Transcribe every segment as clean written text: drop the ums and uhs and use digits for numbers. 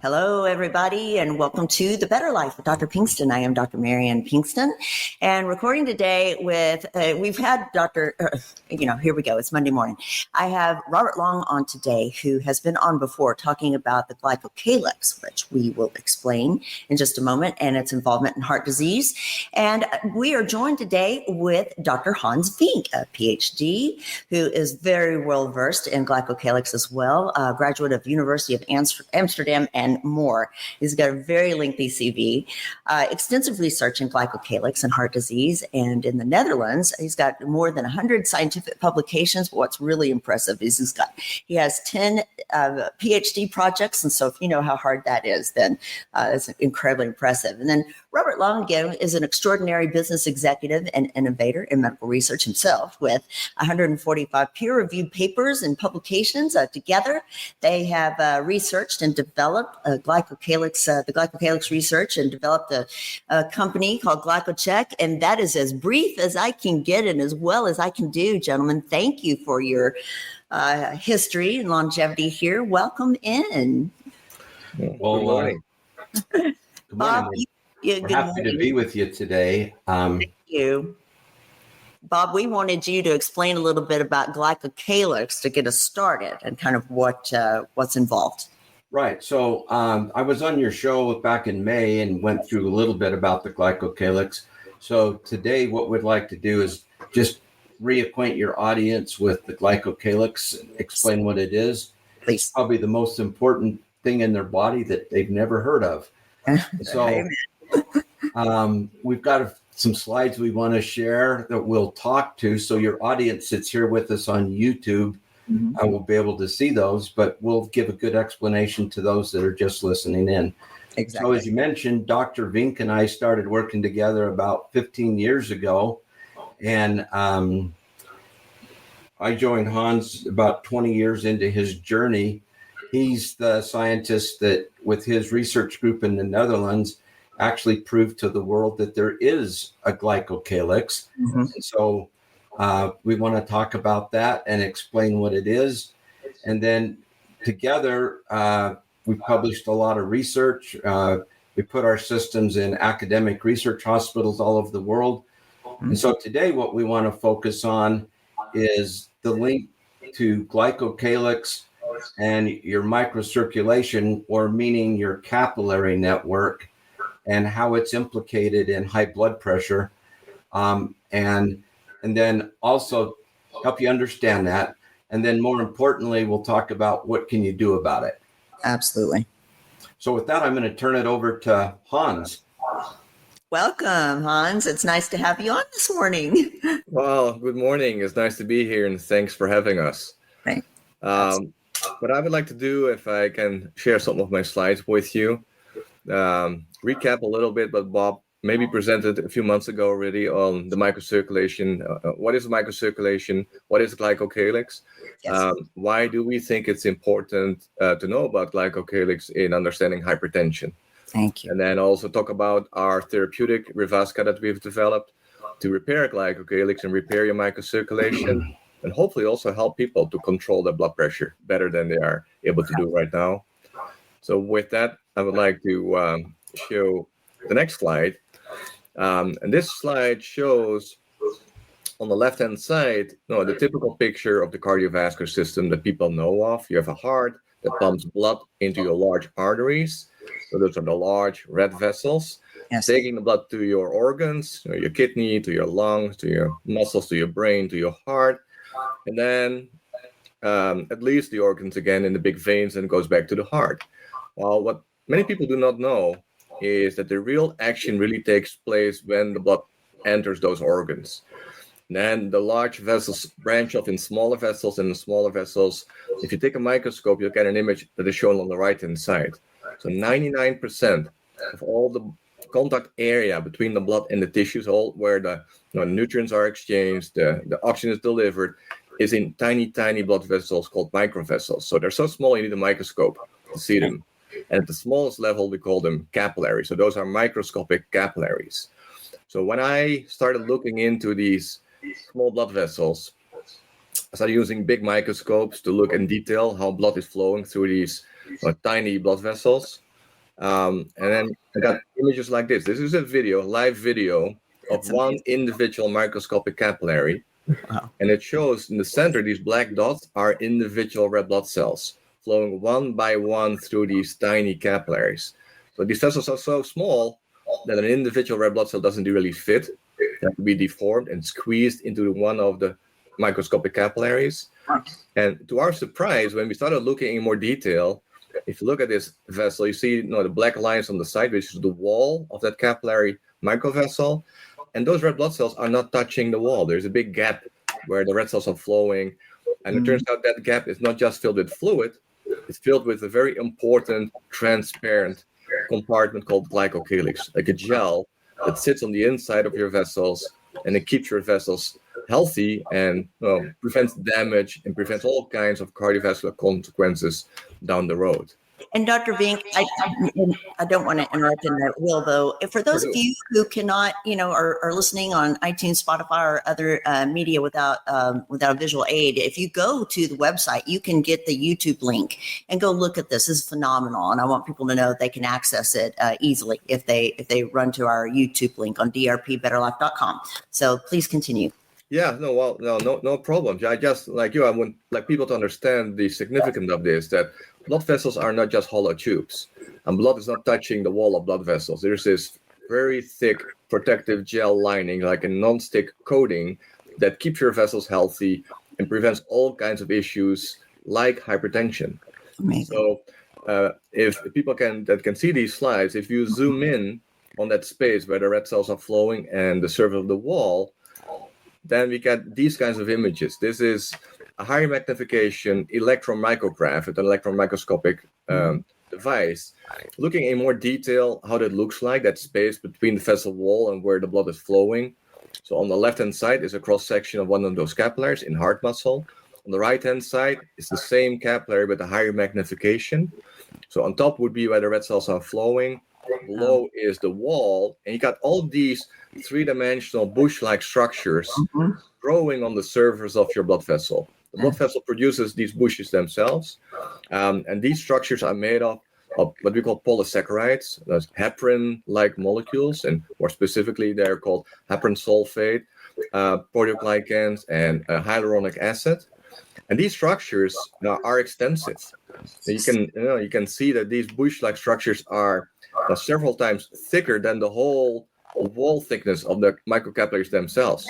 Hello, everybody, and welcome to The Better Life with Dr. Pinkston. I am Dr. Marianne Pinkston, and recording today with, we've had here we go. It's Monday morning. I have Robert Long on today, who has been on before talking about the Glycocalyx, which we will explain in just a moment, and its involvement in heart disease. And we are joined today with Dr. Hans Vick, a PhD, who is very well versed in Glycocalyx as well, a graduate of University of Amsterdam and more. He's got a very lengthy CV, extensive research in glycocalyx and heart disease. And in the Netherlands, he's got more than 100 scientific publications. But what's really impressive is he has 10 PhD projects. And so if you know how hard that is, then it's incredibly impressive. And then Robert Long, again, is an extraordinary business executive and innovator in medical research himself, with 145 peer-reviewed papers and publications. Together, they have researched and developed the Glycocalyx research, and developed a company called Glycocheck. And that is as brief as I can get and as well as I can do, gentlemen. Thank you for your history and longevity here. Welcome in. Well, good morning. Bob, We're happy to be with you today. Thank you. Bob, we wanted you to explain a little bit about Glycocalyx to get us started and kind of what's involved. Right. So I was on your show back in May and went through a little bit about the Glycocalyx. So today what we'd like to do is just reacquaint your audience with the Glycocalyx, explain what it is. Please. It's probably the most important thing in their body that they've never heard of. So we've got some slides we want to share that we'll talk to. So your audience sits here with us on YouTube. I will be able to see those, but we'll give a good explanation to those that are just listening in. Exactly. So as you mentioned, Dr. Vick and I started working together about 15 years ago. And I joined Hans about 20 years into his journey. He's the scientist that, with his research group in the Netherlands, actually proved to the world that there is a glycocalyx. So we want to talk about that and explain what it is. And then together, we published a lot of research. We put our systems in academic research hospitals all over the world. And so today, what we want to focus on is the link to glycocalyx and your microcirculation, or meaning your capillary network, and how it's implicated in high blood pressure. And then also help you understand that. And then more importantly, we'll talk about what can you do about it. Absolutely. So with that, I'm going to turn it over to Hans. Welcome, Hans. It's nice to have you on this morning. Well, good morning. It's nice to be here, and thanks for having us. Right. What I would like to do, if I can share some of my slides with you, recap a little bit what Bob maybe presented a few months ago already on the microcirculation. What is microcirculation? What is glycocalyx? Yes. Why do we think it's important to know about glycocalyx in understanding hypertension? Thank you. And then also talk about our therapeutic Revasca that we've developed to repair glycocalyx and repair your microcirculation, and hopefully also help people to control their blood pressure better than they are able to do right now. So with that, I would like to show the next slide. And this slide shows on the left-hand side, the typical picture of the cardiovascular system that people know of. You have a heart that pumps blood into your large arteries. So those are the large red vessels, taking the blood to your organs, your kidney, to your lungs, to your muscles, to your brain, to your heart. And then it leaves the organs again in the big veins and goes back to the heart. Well, what many people do not know is that the real action really takes place when the blood enters those organs. And then the large vessels branch off in smaller vessels, and the smaller vessels, if you take a microscope, you'll get an image that is shown on the right-hand side. So 99% of all the contact area between the blood and the tissues, all where the nutrients are exchanged, the oxygen is delivered, is in tiny, tiny blood vessels called microvascular. So they're so small you need a microscope to see them. And at the smallest level, we call them capillaries. So those are microscopic capillaries. So when I started looking into these small blood vessels, I started using big microscopes to look in detail how blood is flowing through these tiny blood vessels. And then I got images like this. This is a live video of one individual microscopic capillary. Wow. And it shows in the center, these black dots are individual red blood cells flowing one by one through these tiny capillaries. So these vessels are so small that an individual red blood cell doesn't really fit. They have to be deformed and squeezed into one of the microscopic capillaries. And to our surprise, when we started looking in more detail, if you look at this vessel, you see the black lines on the side, which is the wall of that capillary microvessel. And those red blood cells are not touching the wall. There's a big gap where the red cells are flowing. And it turns out that gap is not just filled with fluid, it's filled with a very important transparent compartment called glycocalyx, like a gel that sits on the inside of your vessels, and it keeps your vessels healthy and prevents damage and prevents all kinds of cardiovascular consequences down the road. And Dr. Vick, I don't want to interrupt in that will, though. For those of you who cannot, are listening on iTunes, Spotify, or other media without a visual aid, if you go to the website, you can get the YouTube link and go look at this. This is phenomenal, and I want people to know they can access it easily if they run to our YouTube link on drpbetterlife.com. So please continue. Yeah, no problem. I just, like you, I want people to understand the significance of this, that blood vessels are not just hollow tubes, and blood is not touching the wall of blood vessels. There's this very thick protective gel lining, like a non-stick coating, that keeps your vessels healthy and prevents all kinds of issues like hypertension. Amazing. So if people can see these slides, if you zoom in on that space where the red cells are flowing and the surface of the wall, then we get these kinds of images. This is a high magnification electron micrograph, an electron microscopic device, looking in more detail how that looks like, that space between the vessel wall and where the blood is flowing. So on the left-hand side is a cross-section of one of those capillaries in heart muscle. On the right-hand side is the same capillary with a higher magnification. So on top would be where the red cells are flowing. Below is the wall, and you got all these three-dimensional bush-like structures growing on the surface of your blood vessel. The blood vessel produces these bushes themselves, and these structures are made of what we call polysaccharides, those heparin-like molecules, and more specifically, they're called heparin sulfate, proteoglycans, and hyaluronic acid. And these structures are extensive. You can see that these bush-like structures are several times thicker than the whole wall thickness of the microcapillaries themselves.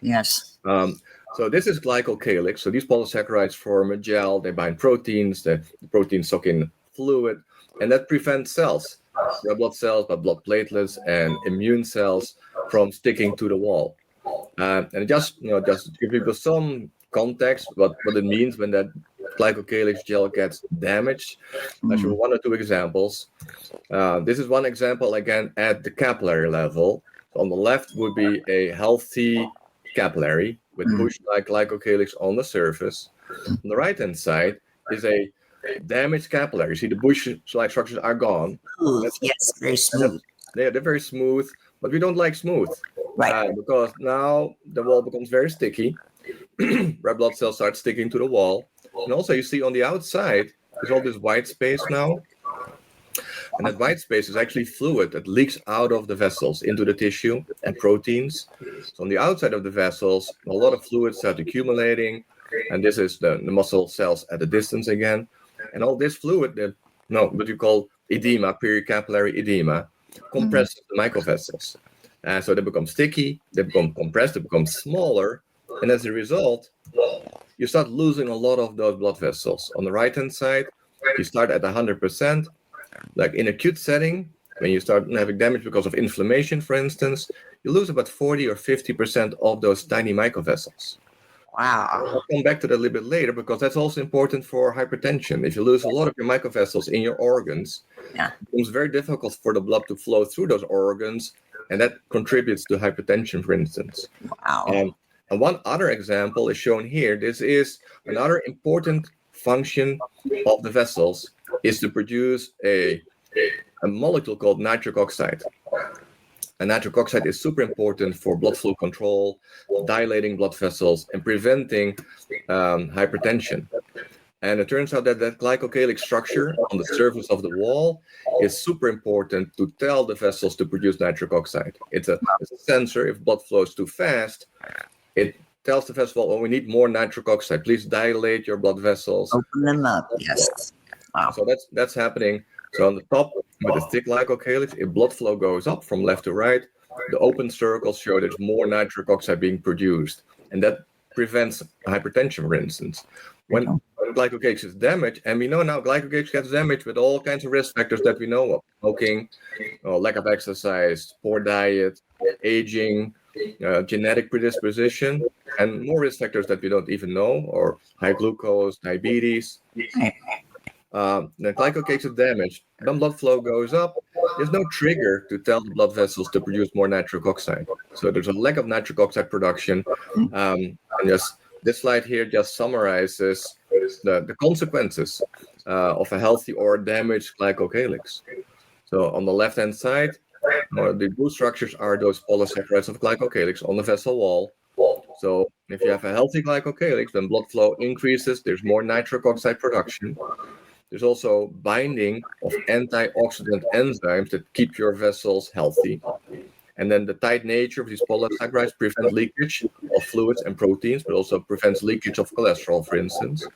Yes. So this is glycocalyx. So these polysaccharides form a gel. They bind proteins. The proteins soak in fluid, and that prevents cells, red blood cells, but blood platelets, and immune cells from sticking to the wall. And just to give people some context, what it means when that glycocalyx gel gets damaged. I show one or two examples. This is one example, again, at the capillary level. On the left would be a healthy capillary with bush-like glycocalyx on the surface. On the right-hand side is a damaged capillary. You see the bush-like structures are gone. Yes, very smooth. They're very smooth, but we don't like smooth. Right. Because now the wall becomes very sticky. Red blood cells start sticking to the wall. And also you see on the outside, there's all this white space now. And that white space is actually fluid that leaks out of the vessels into the tissue and proteins. So on the outside of the vessels, a lot of fluid start accumulating. And this is the muscle cells at a distance again. And all this fluid, what you call edema, pericapillary edema, compresses the microvessels. So they become sticky, they become compressed, they become smaller. And as a result, you start losing a lot of those blood vessels. On the right-hand side, you start at 100%. Like in acute setting, when you start having damage because of inflammation, for instance, you lose about 40 or 50% of those tiny microvessels. Wow. I'll come back to that a little bit later because that's also important for hypertension. If you lose a lot of your microvessels in your organs, it becomes very difficult for the blood to flow through those organs, and that contributes to hypertension, for instance. Wow. And one other example is shown here. This is another important function of the vessels is to produce a molecule called nitric oxide. And nitric oxide is super important for blood flow control, dilating blood vessels, and preventing hypertension. And it turns out that that glycocalyx structure on the surface of the wall is super important to tell the vessels to produce nitric oxide. It's a sensor. If blood flows too fast, it tells the vessel, oh, we need more nitric oxide. Please dilate your blood vessels. Open them up. Yes. Wow. So that's happening. So on the top, with the thick glycocalyx, if blood flow goes up from left to right, the open circles show there's more nitric oxide being produced. And that prevents hypertension, for instance. When glycocalyx is damaged, and we know now glycocalyx gets damaged with all kinds of risk factors that we know of: smoking, lack of exercise, poor diet, aging, genetic predisposition, and more risk factors that we don't even know, or high glucose, diabetes. The glycocalyx is damaged, then blood flow goes up. There's no trigger to tell the blood vessels to produce more nitric oxide. So there's a lack of nitric oxide production. And just this slide here just summarizes the consequences of a healthy or damaged glycocalyx. So on the left-hand side, the blue structures are those polysaccharides of glycocalyx on the vessel wall. So if you have a healthy glycocalyx, then blood flow increases. There's more nitric oxide production. There's also binding of antioxidant enzymes that keep your vessels healthy. And then the tight nature of these polysaccharides prevents leakage of fluids and proteins, but also prevents leakage of cholesterol, for instance.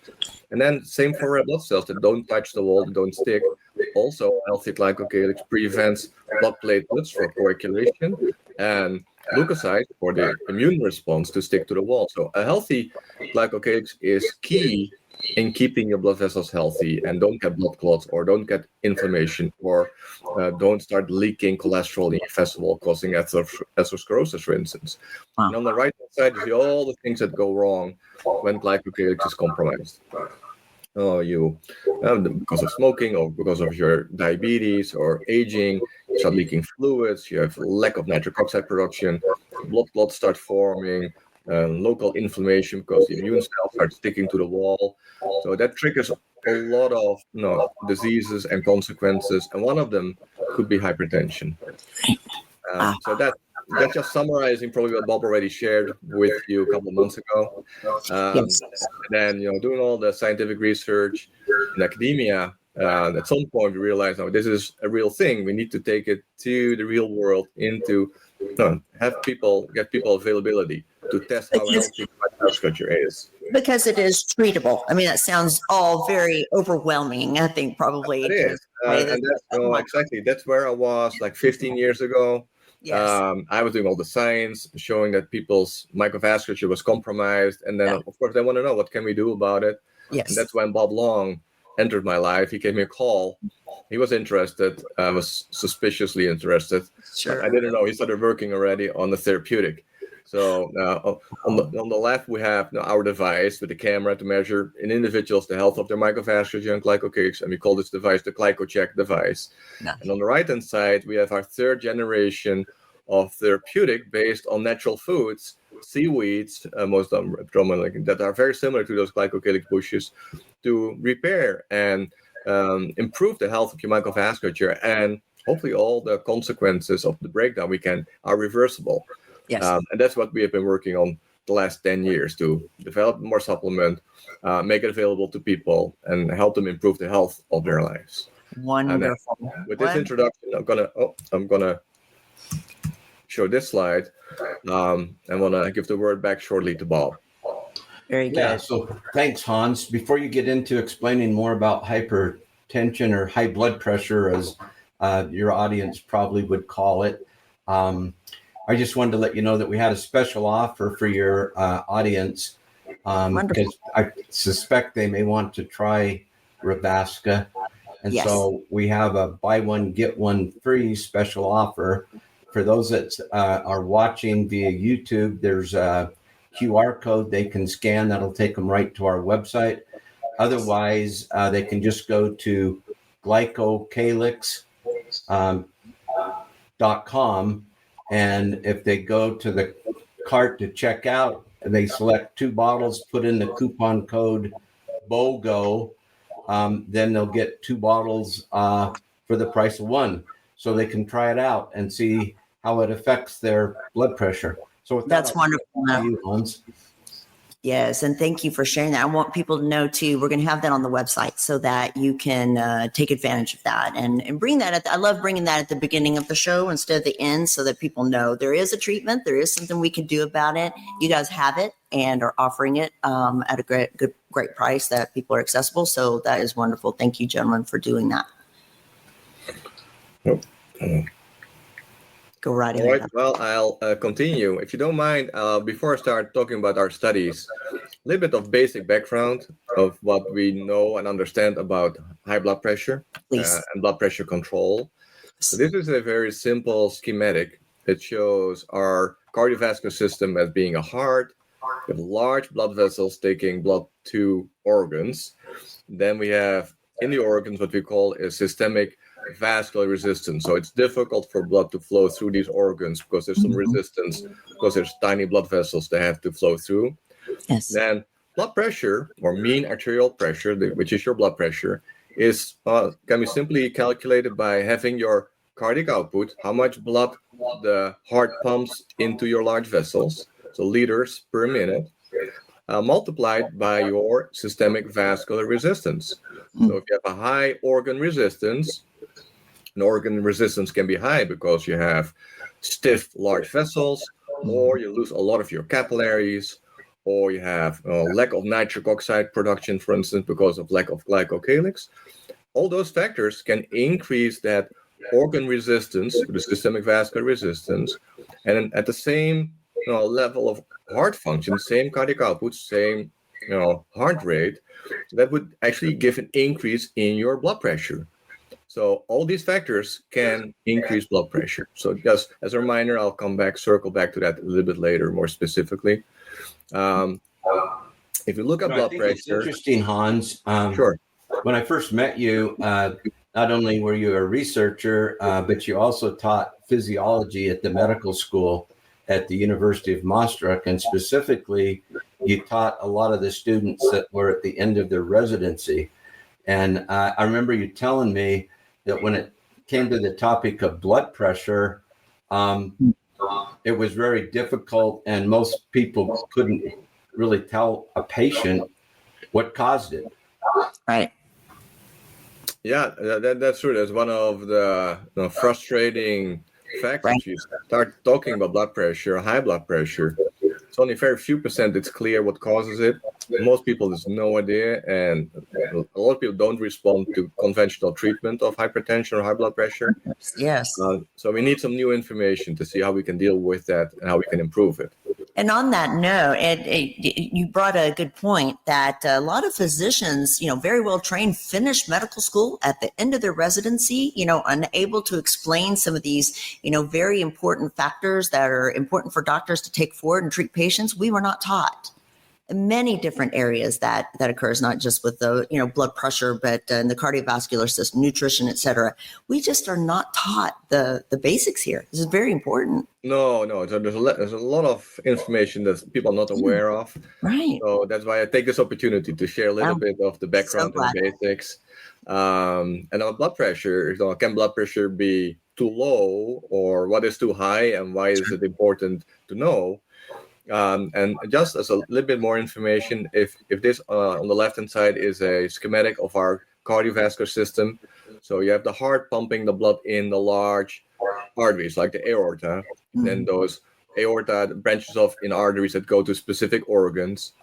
And then same for red blood cells that don't touch the wall, don't stick. Also, healthy glycocalyx prevents blood platelets for coagulation and leukocytes for the immune response to stick to the wall. So a healthy glycocalyx is key in keeping your blood vessels healthy and don't get blood clots or don't get inflammation or don't start leaking cholesterol in your vessel wall, causing atherosclerosis, for instance. Wow. And on the right side, you see all the things that go wrong when glycocalyx is compromised. Because of smoking or because of your diabetes or aging, you start leaking fluids, you have lack of nitric oxide production, blood clots start forming, local inflammation because the immune cells start sticking to the wall. So that triggers a lot of diseases and consequences, and one of them could be hypertension. So that's just summarizing probably what Bob already shared with you a couple of months ago. Yes. And then, doing all the scientific research in academia, at some point we realized, this is a real thing. We need to take it to the real world, get people availability to test how healthy vascular is. Because it is treatable. I mean, that sounds all very overwhelming, I think, probably. It is. Exactly. That's where I was like 15 years ago. Yes. I was doing all the science, showing that people's microvasculature was compromised. And then, of course, they want to know, what can we do about it? Yes. And that's when Bob Long entered my life. He gave me a call. He was interested. I was suspiciously interested. Sure. I didn't know. He started working already on the therapeutic. So on the left, we have our device with the camera to measure in individuals the health of their microvasculature and glycocalyx, and we call this device the Glycocheck device. Nice. And on the right-hand side, we have our third generation of therapeutic based on natural foods, seaweeds, most of them predominantly, that are very similar to those glycocalyx bushes, to repair and improve the health of your microvasculature, and hopefully all the consequences of the breakdown are reversible. Yes. And that's what we have been working on the last 10 years, to develop more supplement, make it available to people, and help them improve the health of their lives. Wonderful. With this introduction, I'm gonna show this slide, and want to give the word back shortly to Bob. Very good. Yeah, so thanks, Hans. Before you get into explaining more about hypertension or high blood pressure, as your audience probably would call it, I just wanted to let you know that we had a special offer for your audience, because I suspect they may want to try Revasca. And Yes. so we have a buy one, get one free special offer. For those that are watching via YouTube, there's a QR code they can scan that'll take them right to our website. Otherwise, they can just go to glycocalyx.com. And if they go to the cart to check out, they select 2 bottles, put in the coupon code BOGO, then they'll get 2 bottles for the price of 1. So they can try it out and see how it affects their blood pressure. So with That's that, wonderful. you, Hans. Yes, and thank you for sharing that. I want people to know too, we're going to have that on the website so that you can take advantage of that and bring that. I love bringing that at the beginning of the show instead of the end so that people know there is a treatment, there is something we can do about it. You guys have it and are offering it at a great price that people are accessible. So that is wonderful. Thank you, gentlemen, for doing that. Go right ahead. All right. Well, I'll continue. If you don't mind, before I start talking about our studies, a little bit of basic background of what we know and understand about high blood pressure and blood pressure control. So this is a very simple schematic that shows our cardiovascular system as being a heart. We have large blood vessels taking blood to organs. Then we have in the organs what we call a systemic vascular resistance. So it's difficult for blood to flow through these organs because there's some resistance, because there's tiny blood vessels that have to flow through. Yes. Then blood pressure, or mean arterial pressure, which is your blood pressure, is can be simply calculated by having your cardiac output, how much blood the heart pumps into your large vessels, so liters per minute, multiplied by your systemic vascular resistance. So if you have a high organ resistance, and organ resistance can be high because you have stiff large vessels, or you lose a lot of your capillaries, or you have lack of nitric oxide production, for instance, because of lack of glycocalyx. All those factors can increase that organ resistance, the systemic vascular resistance, and at the same level of heart function, same cardiac output, same heart rate, that would actually give an increase in your blood pressure. So all these factors can increase blood pressure. So just as a reminder, I'll circle back to that a little bit later, more specifically. If you look at blood pressure, it's interesting, Hans. Sure. When I first met you, not only were you a researcher, but you also taught physiology at the medical school at the University of Maastricht, and specifically, you taught a lot of the students that were at the end of their residency. And I remember you telling me that when it came to the topic of blood pressure, it was very difficult, and most people couldn't really tell a patient what caused it. Right. Yeah, that's true. That's one of the frustrating facts. Right. If you start talking about blood pressure, high blood pressure, it's only very few percent it's clear what causes it. Most people there's no idea, and a lot of people don't respond to conventional treatment of hypertension or high blood pressure. Yes. So we need some new information to see how we can deal with that and how we can improve it. And on that note, you brought a good point that a lot of physicians, very well trained, finish medical school at the end of their residency, unable to explain some of these, very important factors that are important for doctors to take forward and treat patients. We were not taught. Many different areas that occurs, not just with the blood pressure, but in the cardiovascular system, nutrition, et cetera. We just are not taught the basics here. This is very important. No, there's a lot of information that people are not aware of. Right. So that's why I take this opportunity to share a little bit of the background and basics. And on blood pressure, can blood pressure be too low, or what is too high, and why is it important to know? And just as a little bit more information, if this on the left hand side is a schematic of our cardiovascular system, so you have the heart pumping the blood in the large arteries like the aorta, then those aorta branches off in arteries that go to specific organs,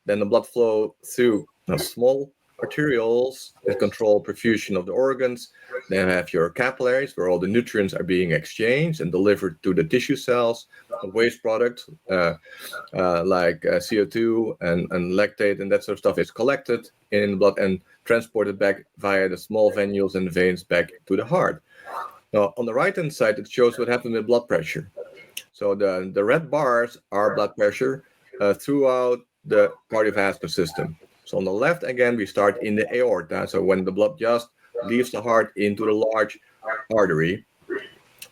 then the blood flow through small arterioles that control perfusion of the organs. Then have your capillaries where all the nutrients are being exchanged and delivered to the tissue cells. A waste product like CO2 and lactate and that sort of stuff is collected in the blood and transported back via the small venules and veins back to the heart. Now, on the right-hand side, it shows what happened with blood pressure. So the red bars are blood pressure throughout the cardiovascular system. So on the left, again, we start in the aorta. So when the blood just leaves the heart into the large artery,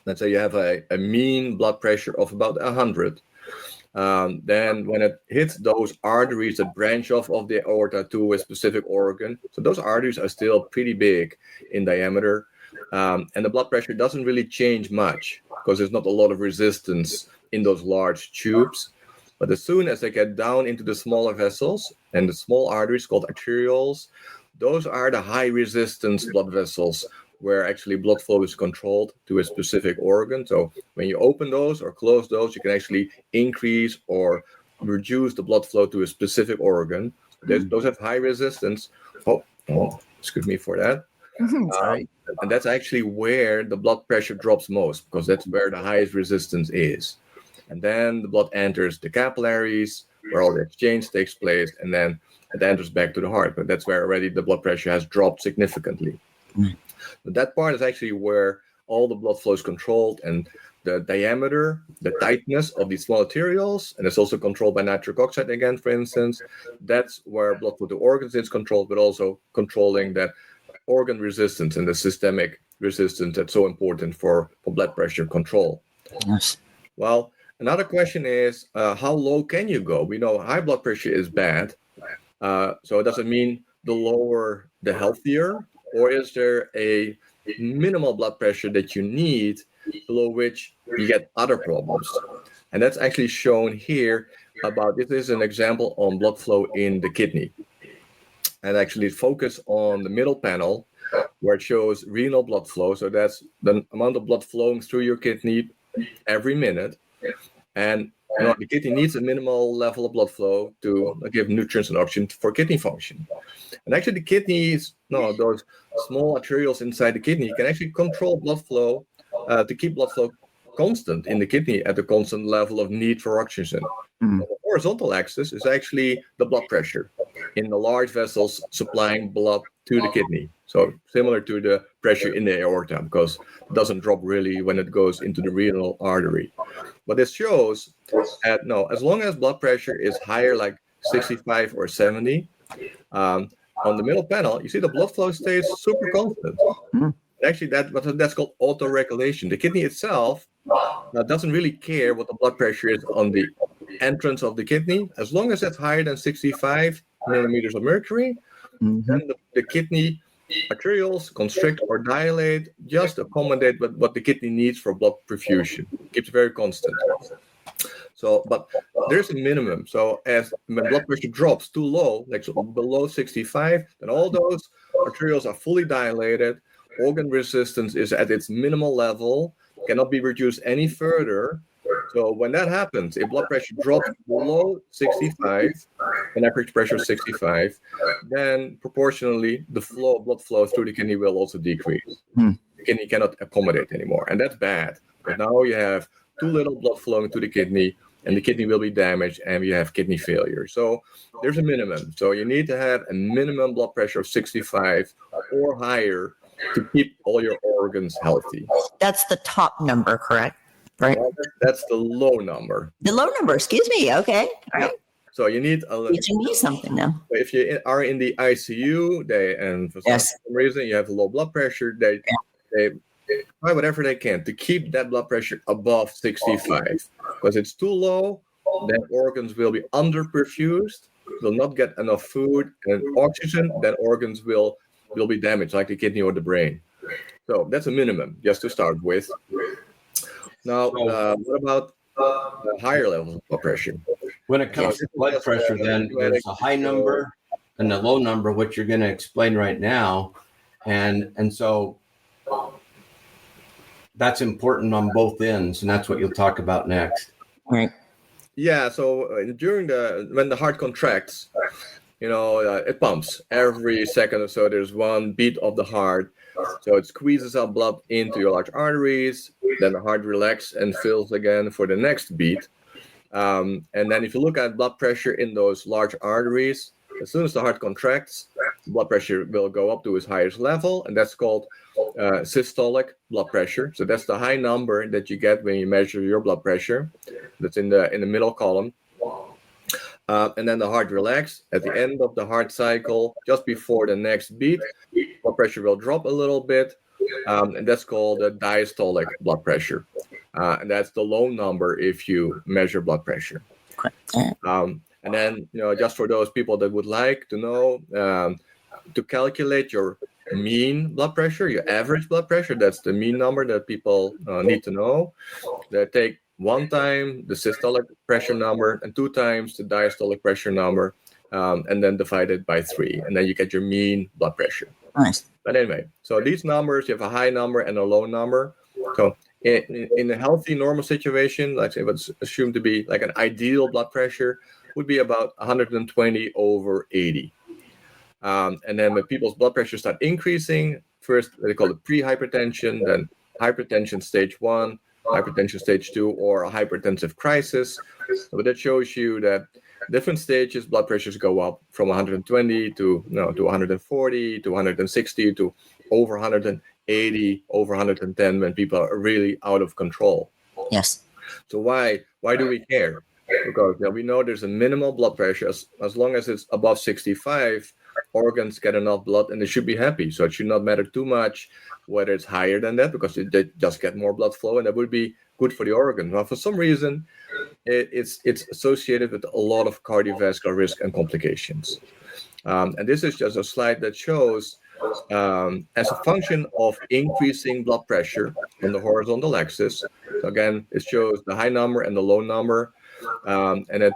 let's say you have a mean blood pressure of about 100. Then when it hits those arteries that branch off of the aorta to a specific organ, so those arteries are still pretty big in diameter. And the blood pressure doesn't really change much because there's not a lot of resistance in those large tubes. But as soon as they get down into the smaller vessels and the small arteries called arterioles, those are the high resistance blood vessels where actually blood flow is controlled to a specific organ. So when you open those or close those, you can actually increase or reduce the blood flow to a specific organ. Those have high resistance. Oh, excuse me for that. Sorry. And that's actually where the blood pressure drops most, because that's where the highest resistance is. And then the blood enters the capillaries, where all the exchange takes place, and then it enters back to the heart. But that's where already the blood pressure has dropped significantly. But that part is actually where all the blood flow is controlled, and the diameter, the tightness of these small arterioles, and it's also controlled by nitric oxide again, for instance. That's where blood flow to organs is controlled, but also controlling that organ resistance and the systemic resistance that's so important for blood pressure control. Yes. Well, another question is, how low can you go? We know high blood pressure is bad. So it doesn't mean the lower, the healthier, or is there a minimal blood pressure that you need below which you get other problems? And that's actually shown here about, this is an example on blood flow in the kidney. And actually focus on the middle panel where it shows renal blood flow. So that's the amount of blood flowing through your kidney every minute. And the kidney needs a minimal level of blood flow to give nutrients and oxygen for kidney function. And actually the kidneys, those small arterioles inside the kidney can actually control blood flow to keep blood flow constant in the kidney at a constant level of need for oxygen. The horizontal axis is actually the blood pressure in the large vessels supplying blood to the kidney. So similar to the pressure in the aorta, because it doesn't drop really when it goes into the renal artery. But this shows that as long as blood pressure is higher, like 65 or 70, on the middle panel, you see the blood flow stays super constant. Actually, that's called autoregulation. The kidney itself doesn't really care what the blood pressure is on the entrance of the kidney. As long as it's higher than 65 millimeters of mercury, then the kidney arterioles constrict or dilate, just accommodate what the kidney needs for blood perfusion. Keeps very constant. So, but there's a minimum. So when blood pressure drops too low, like below 65, then all those arterioles are fully dilated. Organ resistance is at its minimal level, cannot be reduced any further. So when that happens, if blood pressure drops below 65, an average pressure of 65, then proportionally the blood flow through the kidney will also decrease. The kidney cannot accommodate anymore, and that's bad. But now you have too little blood flowing to the kidney, and the kidney will be damaged, and you have kidney failure. So there's a minimum. So you need to have a minimum blood pressure of 65 or higher to keep all your organs healthy. That's the top number, correct? Right. Well, that's the low number. The low number, excuse me. Okay. All right. So you need Teaching me something now. If you are in the ICU, and for some reason you have low blood pressure, they try whatever they can to keep that blood pressure above 65. Because it's too low, then organs will be underperfused, will not get enough food and oxygen, then organs will be damaged, like the kidney or the brain. So that's a minimum, just to start with. Now, what about higher levels of blood pressure? When it comes to blood pressure, then there's a high number and a low number, which you're going to explain right now. And so that's important on both ends, and that's what you'll talk about next. Right. Yeah, so when the heart contracts, it pumps every second or so. There's one beat of the heart. So it squeezes out blood into your large arteries. Then the heart relaxes and fills again for the next beat. And then if you look at blood pressure in those large arteries, as soon as the heart contracts, blood pressure will go up to its highest level, and that's called systolic blood pressure. So that's the high number that you get when you measure your blood pressure. That's in the middle column. And then the heart relaxes at the end of the heart cycle, just before the next beat. Blood pressure will drop a little bit, and that's called the diastolic blood pressure. And that's the low number if you measure blood pressure. And then, just for those people that would like to know, to calculate your mean blood pressure, your average blood pressure, that's the mean number that people need to know. They take 1 time the systolic pressure number and 2 times the diastolic pressure number, and then divided by 3, and then you get your mean blood pressure. Nice. But anyway, so these numbers, you have a high number and a low number. So in a healthy, normal situation, let's say what's assumed to be like an ideal blood pressure would be about 120/80. And then when people's blood pressure start increasing, first they call it pre-hypertension, then hypertension stage 1, hypertension stage 2, or a hypertensive crisis. So that shows you that different stages, blood pressures go up from 120 to 140 to 160 to over 180, over 110 when people are really out of control. Yes. So why do we care? Because we know there's a minimal blood pressure. As long as it's above 65, organs get enough blood and they should be happy. So it should not matter too much whether it's higher than that, because they just get more blood flow and that would be good for the organ. Well, for some reason, it's associated with a lot of cardiovascular risk and complications. And this is just a slide that shows, as a function of increasing blood pressure on the horizontal axis. So again, it shows the high number and the low number, and it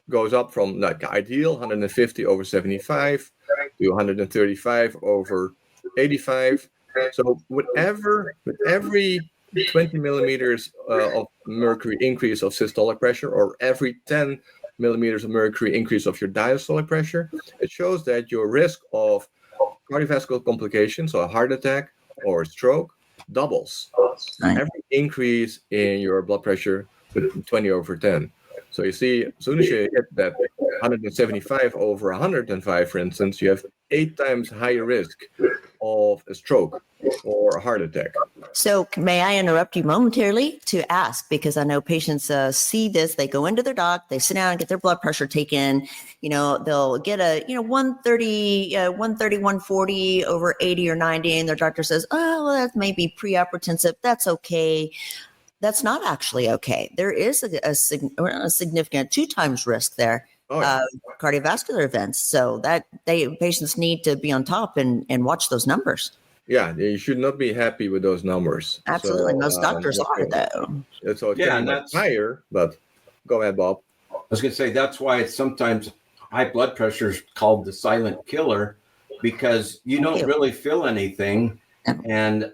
goes up from like ideal 150/75 to 135/85. So with every 20 millimeters of mercury increase of systolic pressure, or every 10 millimeters of mercury increase of your diastolic pressure, it shows that your risk of cardiovascular complications, so a heart attack or a stroke, doubles. Right. Every increase in your blood pressure with 20/10. So you see, as soon as you hit that 175/105, for instance, you have 8 times higher risk of a stroke or a heart attack. So may I interrupt you momentarily to ask, because I know patients see this, they go into their doc, they sit down and get their blood pressure taken, they'll get a, 130, 140/80 or 90, and their doctor says, oh, well, that may be prehypertensive. That's okay. That's not actually okay. There is a significant 2 times risk there. Oh, yeah. Cardiovascular events. So that patients need to be on top and watch those numbers. Yeah, you should not be happy with those numbers. Absolutely. So, Most doctors are, though. So it's Yeah, getting and much higher, but go ahead, Bob. I was going to say that's why it's sometimes high blood pressure is called the silent killer, because you don't really feel anything, and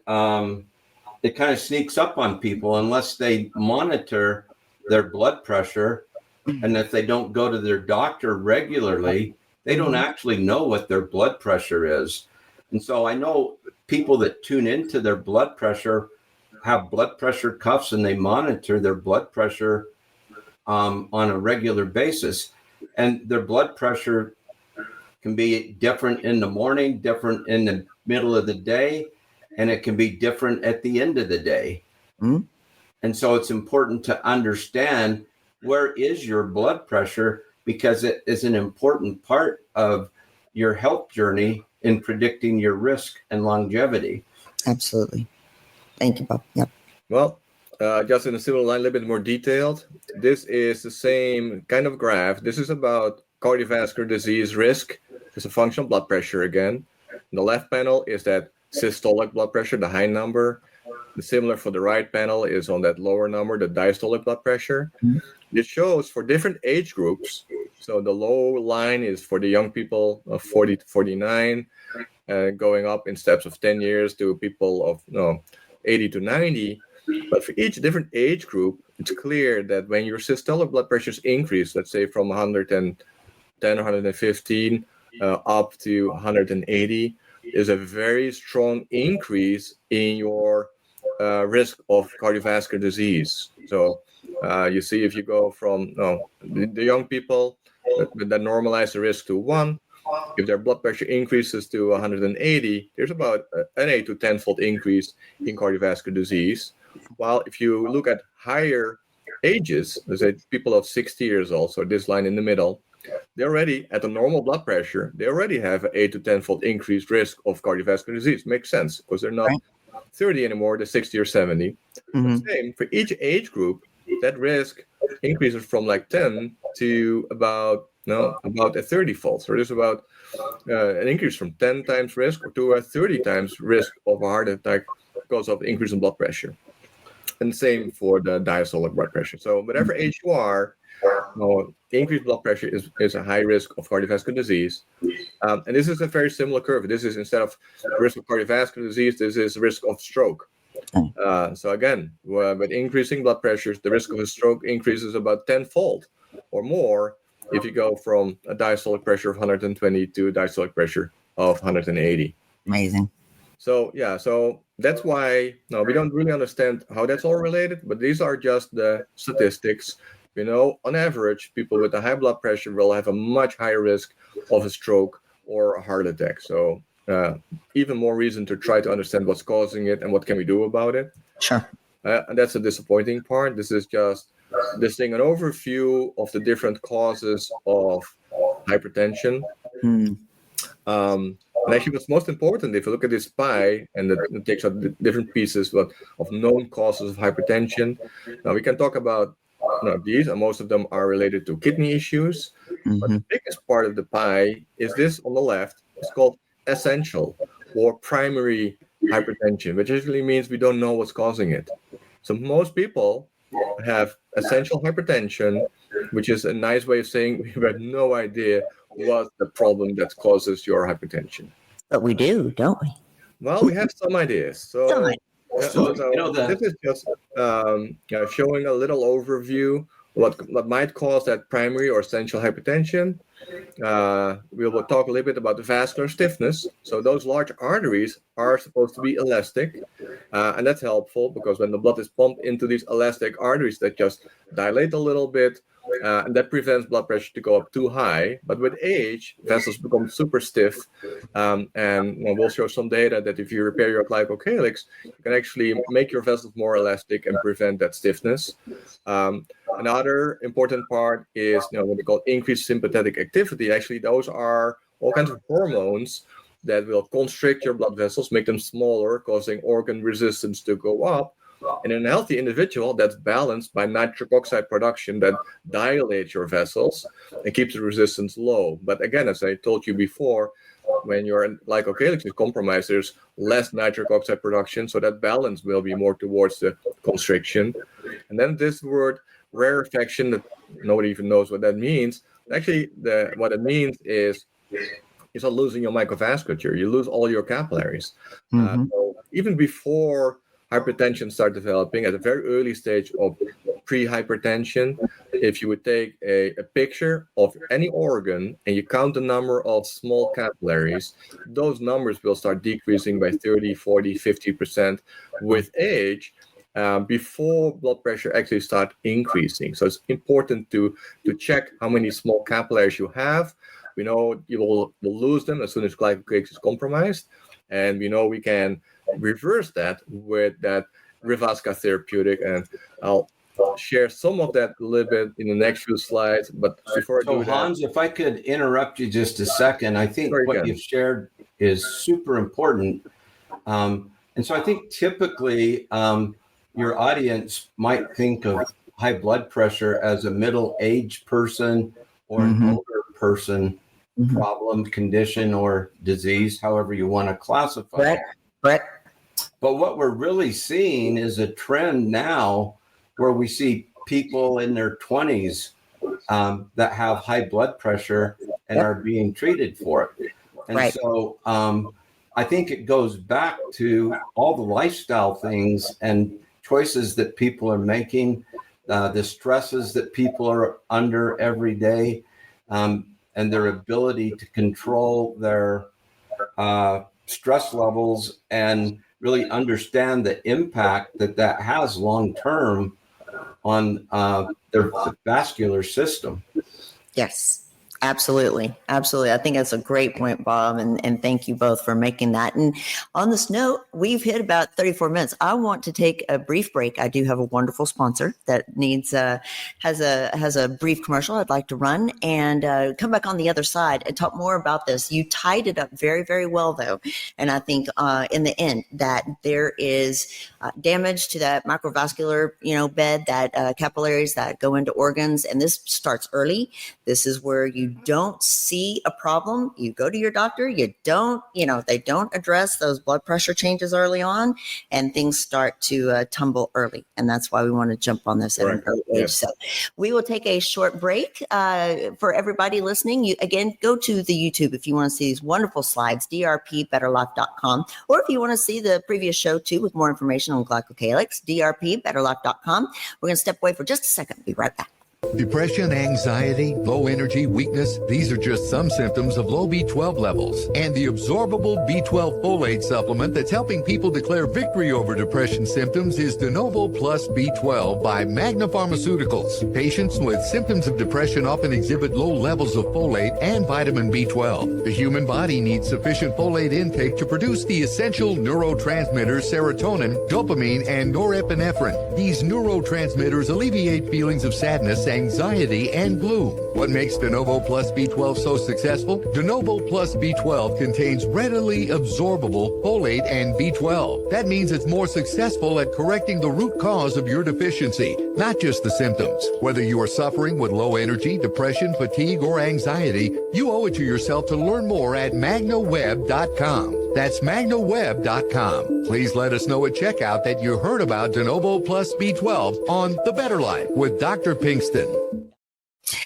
it kind of sneaks up on people unless they monitor their blood pressure, and if they don't go to their doctor regularly, they don't actually know what their blood pressure is. And so I know people that tune into their blood pressure have blood pressure cuffs, and they monitor their blood pressure on a regular basis. And their blood pressure can be different in the morning, different in the middle of the day, and it can be different at the end of the day. Mm-hmm. And so it's important to understand where is your blood pressure, because it is an important part of your health journey in predicting your risk and longevity. Absolutely. Thank you, Bob. Yep. Well, just in a similar line, a little bit more detailed. This is the same kind of graph. This is about cardiovascular disease risk. It's a function of blood pressure again. In the left panel is that systolic blood pressure, the high number. The similar for the right panel is on that lower number, the diastolic blood pressure. Mm-hmm. It shows for different age groups. So the low line is for the young people of 40 to 49, going up in steps of 10 years to people of 80 to 90. But for each different age group, it's clear that when your systolic blood pressures increase, let's say from 110, 115 up to 180, is a very strong increase in your risk of cardiovascular disease. So you see, if you go from the young people that normalize the risk to 1, if their blood pressure increases to 180, there's about an 8 to 10-fold increase in cardiovascular disease. While if you look at higher ages, let's say people of 60 years old, so this line in the middle, they already, at a normal blood pressure, they already have an 8 to 10-fold increased risk of cardiovascular disease. Makes sense, because they're not 30 anymore, they're 60 or 70. Mm-hmm. Same, for each age group, that risk increases from like 10 to about a 30-fold. So there's about an increase from 10 times risk to a 30 times risk of a heart attack because of the increase in blood pressure. And same for the diastolic blood pressure. So whatever age you are, increased blood pressure is a high risk of cardiovascular disease. And this is a very similar curve. This is, instead of risk of cardiovascular disease, this is risk of stroke. So again, with increasing blood pressures, the risk of a stroke increases about tenfold or more if you go from a diastolic pressure of 120 to a diastolic pressure of 180. Amazing. So that's why we don't really understand how that's all related, but these are just the statistics. On average, people with a high blood pressure will have a much higher risk of a stroke or a heart attack. So even more reason to try to understand what's causing it and what can we do about it. Sure. And that's the disappointing part. This is just an overview of the different causes of hypertension. And actually, what's most important, if you look at this pie, and it takes out the different pieces of known causes of hypertension. Now we can talk about these, and most of them are related to kidney issues. But the biggest part of the pie is this on the left. It's called essential or primary hypertension, which usually means we don't know what's causing it. So most people have essential hypertension, which is a nice way of saying we have no idea what the problem that causes your hypertension. But we do, don't we? Well, we have some ideas. So this is just showing a little overview what might cause that primary or essential hypertension. We will talk a little bit about the vascular stiffness. So those large arteries are supposed to be elastic, and that's helpful because when the blood is pumped into these elastic arteries, that just dilate a little bit, and that prevents blood pressure to go up too high. But with age, vessels become super stiff, and we'll show some data that if you repair your glycocalyx, you can actually make your vessels more elastic and prevent that stiffness. Another important part is what we call increased sympathetic activity. Actually, those are all kinds of hormones that will constrict your blood vessels, make them smaller, causing organ resistance to go up. And in a healthy individual, that's balanced by nitric oxide production that dilates your vessels and keeps the resistance low. But again, as I told you before, when your glycocalyx is compromised, there's less nitric oxide production, so that balance will be more towards the constriction. And then this word rarefaction, that nobody even knows what that means. Actually, what it means is you start losing your microvasculature. You lose all your capillaries. So even before hypertension start developing, at a very early stage of pre-hypertension, if you would take a picture of any organ and you count the number of small capillaries, those numbers will start decreasing by 30, 40, 50% with age, before blood pressure actually start increasing. So it's important to check how many small capillaries you have. We know you will lose them as soon as glycocalyx is compromised, and we know we can reverse that with that Revasca therapeutic, and I'll share some of that a little bit in the next few slides. But before I do that, Hans, if I could interrupt you just a second, I think what you've shared is super important. And so I think typically your audience might think of high blood pressure as a middle-aged person or an older person problem, condition, or disease, however you want to classify it. Correct. But what we're really seeing is a trend now where we see people in their 20s that have high blood pressure and are being treated for it. And so I think it goes back to all the lifestyle things and choices that people are making, the stresses that people are under every day, and their ability to control their stress levels and really understand the impact that has long term on their vascular system. Yes. Absolutely. Absolutely. I think that's a great point, Bob. And thank you both for making that. And on this note, we've hit about 34 minutes. I want to take a brief break. I do have a wonderful sponsor that has a brief commercial I'd like to run, and come back on the other side and talk more about this. You tied it up very, very well, though. And I think in the end that there is damage to that microvascular, bed, that capillaries that go into organs. And this starts early. This is where you don't see a problem, you go to your doctor. You don't, they don't address those blood pressure changes early on, and things start to tumble early. And that's why we want to jump on this at an early age. Yes. So we will take a short break. For everybody listening, you again, go to the YouTube if you want to see these wonderful slides, drpbetterlife.com, or if you want to see the previous show too with more information on Glycocalyx, drpbetterlife.com. We're going to step away for just a second. Be right back. Depression, anxiety, low energy, weakness, these are just some symptoms of low B12 levels. And the absorbable B12 folate supplement that's helping people declare victory over depression symptoms is De Novo Plus B12 by Magna Pharmaceuticals. Patients with symptoms of depression often exhibit low levels of folate and vitamin B12. The human body needs sufficient folate intake to produce the essential neurotransmitters serotonin, dopamine, and norepinephrine. These neurotransmitters alleviate feelings of sadness, anxiety, and gloom. What makes De Novo Plus B12 so successful? De Novo Plus B12 contains readily absorbable folate and B12. That means it's more successful at correcting the root cause of your deficiency, not just the symptoms. Whether you are suffering with low energy, depression, fatigue, or anxiety, you owe it to yourself to learn more at magnaweb.com. That's magnaweb.com. Please let us know at checkout that you heard about De Novo Plus B12 on The Better Life with Dr. Pinkston.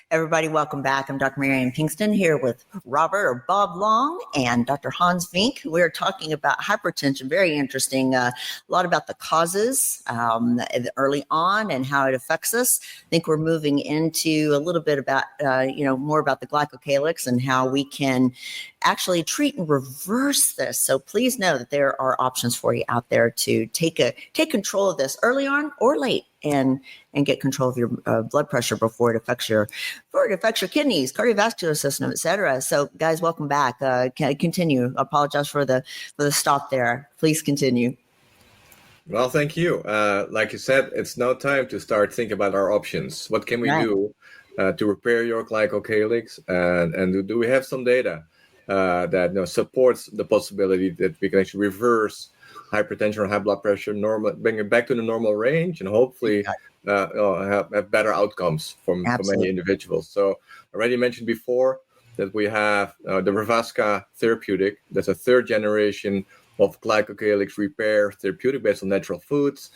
Everybody, welcome back. I'm Dr. Marian Pinkston here with Robert or Bob Long and Dr. Hans Vick. We're talking about hypertension. Very interesting. A lot about the causes early on and how it affects us. I think we're moving into a little bit about, more about the glycocalyx and how we can actually treat and reverse this. So please know that there are options for you out there to take control of this early on or late, and get control of your blood pressure before it affects your kidneys, cardiovascular system, etc. So guys, welcome back. Continue. I apologize for the stop there. Please continue. Well, thank you. Like you said, it's now time to start thinking about our options. What can we do to repair your glycocalyx? And do we have some data that supports the possibility that we can actually reverse hypertension or high blood pressure, bring it back to the normal range, and hopefully have better outcomes for many individuals. So I already mentioned before that we have the Revasca Therapeutic. That's a third generation of glycocalyx repair therapeutic based on natural foods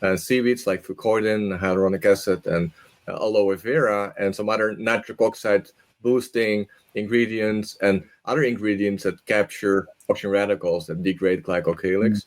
and seaweeds like fucoidan, hyaluronic acid, and aloe vera, and some other nitric oxide boosting ingredients and other ingredients that capture oxygen radicals that degrade glycocalyx.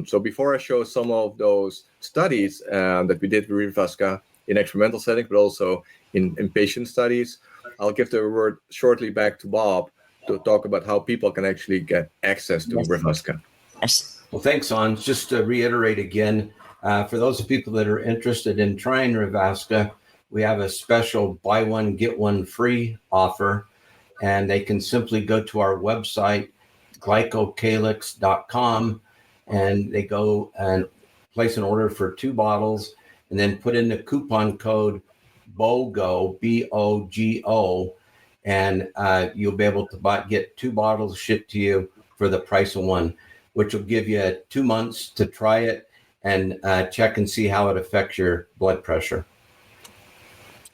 So before I show some of those studies that we did with Revasca in experimental settings, but also in patient studies, I'll give the word shortly back to Bob to talk about how people can actually get access to Revasca. Yes. Well, thanks, Hans. Just to reiterate again, for those people that are interested in trying Revasca, we have a special buy one, get one free offer, and they can simply go to our website, glycocalyx.com, and they go and place an order for 2 bottles and then put in the coupon code BOGO, BOGO, and you'll be able to get 2 bottles shipped to you for the price of 1, which will give you 2 months to try it and check and see how it affects your blood pressure.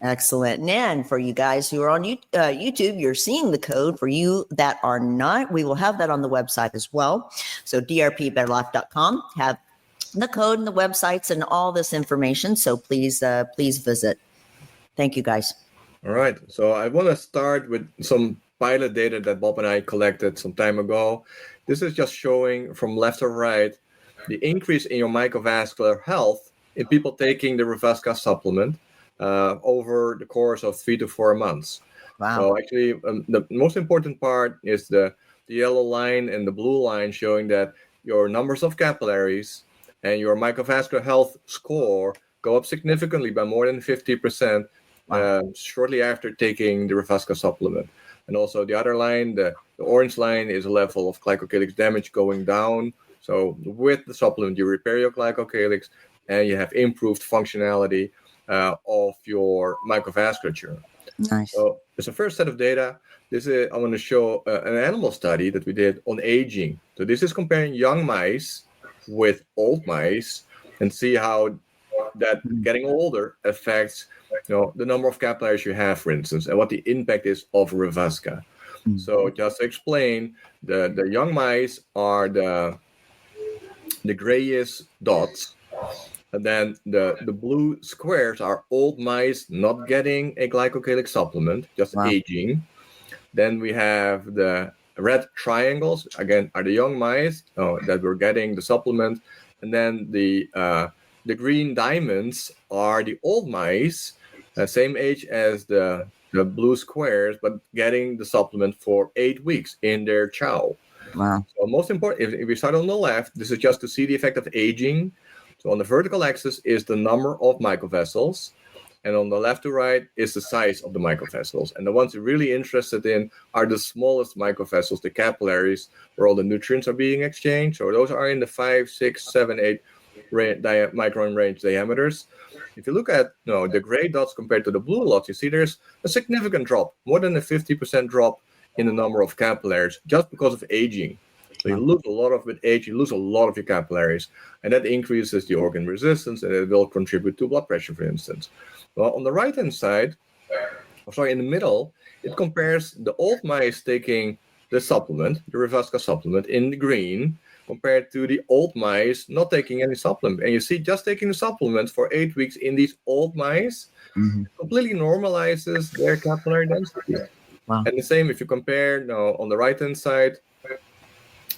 Excellent. And for you guys who are on YouTube, you're seeing the code. For you that are not, we will have that on the website as well. So drpbetterlife.com, have the code and the websites and all this information. So please visit. Thank you, guys. All right. So I want to start with some pilot data that Bob and I collected some time ago. This is just showing from left to right the increase in your microvascular health in people taking the Revasca supplement over the course of 3 to 4 months. Wow. So actually, the most important part is the yellow line and the blue line showing that your numbers of capillaries and your microvascular health score go up significantly by more than 50% shortly after taking the Revasca supplement. And also the other line, the orange line, is a level of glycocalyx damage going down. So with the supplement, you repair your glycocalyx and you have improved functionality of your microvasculature. Nice. So as a first set of data, I want to show an animal study that we did on aging. So this is comparing young mice with old mice and see how that getting older affects the number of capillaries you have, for instance, and what the impact is of Revasca. So just to explain, the young mice are the grayish dots, and then the blue squares are old mice not getting a glycocalyx supplement, just aging. Then we have the red triangles, again, are the young mice that were getting the supplement. And then the green diamonds are the old mice, same age as the blue squares, but getting the supplement for 8 weeks in their chow. Wow. So most important, if we start on the left, this is just to see the effect of aging. So on the vertical axis is the number of microvessels, and on the left to right is the size of the microvessels. And the ones you're really interested in are the smallest microvessels, the capillaries, where all the nutrients are being exchanged. So those are in the 5, 6, 7, 8 micron range diameters. If you look at the gray dots compared to the blue dots, you see there's a significant drop, more than a 50% drop in the number of capillaries just because of aging. So you lose a lot with age, you lose a lot of your capillaries, and that increases the organ resistance, and it will contribute to blood pressure, for instance. Well, on the right-hand side, in the middle, it compares the old mice taking the supplement, the Revasca supplement, in the green, compared to the old mice not taking any supplement. And you see, just taking the supplement for 8 weeks in these old mice completely normalizes their capillary density. Wow. And the same if you compare on the right-hand side,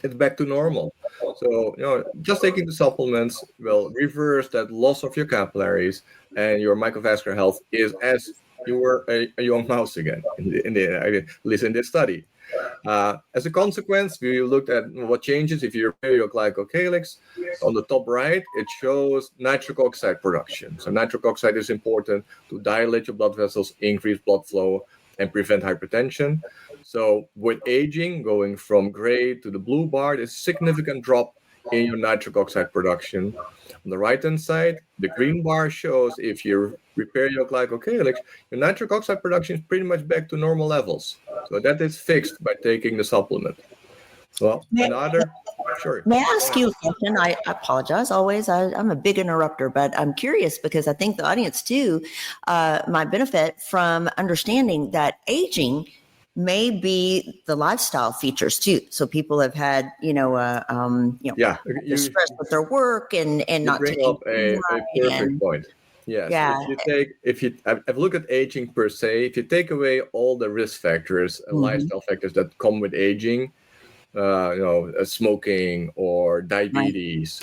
it's back to normal. So, just taking the supplements will reverse that loss of your capillaries, and your microvascular health is as you were a young mouse again, at least in this study. As a consequence, we looked at what changes if you repair your glycocalyx. On the top right, it shows nitric oxide production. So nitric oxide is important to dilate your blood vessels, increase blood flow, and prevent hypertension. So with aging, going from gray to the blue bar, there's a significant drop in your nitric oxide production. On the right-hand side, the green bar shows if you repair your glycocalyx, your nitric oxide production is pretty much back to normal levels. So that is fixed by taking the supplement. Well, May I ask you a question? I apologize always. I'm a big interrupter, but I'm curious because I think the audience too might benefit from understanding that aging may be the lifestyle features too. So people have had, stress with their work and not bring taking up a perfect point. Yes. Yeah. I've looked at aging per se. If you take away all the risk factors and lifestyle factors that come with aging, smoking or diabetes,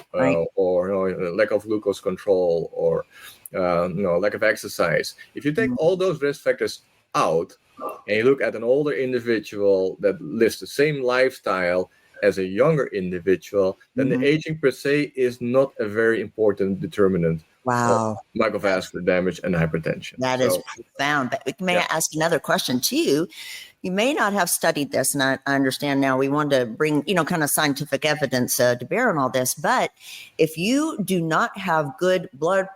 or lack of glucose control, or lack of exercise. If you take all those risk factors out, and you look at an older individual that lives the same lifestyle as a younger individual, then the aging per se is not a very important determinant of microvascular damage and hypertension. That is profound. But may I ask another question too? You may not have studied this, and I understand now we want to bring, kind of scientific evidence to bear on all this. But if you do not have good blood,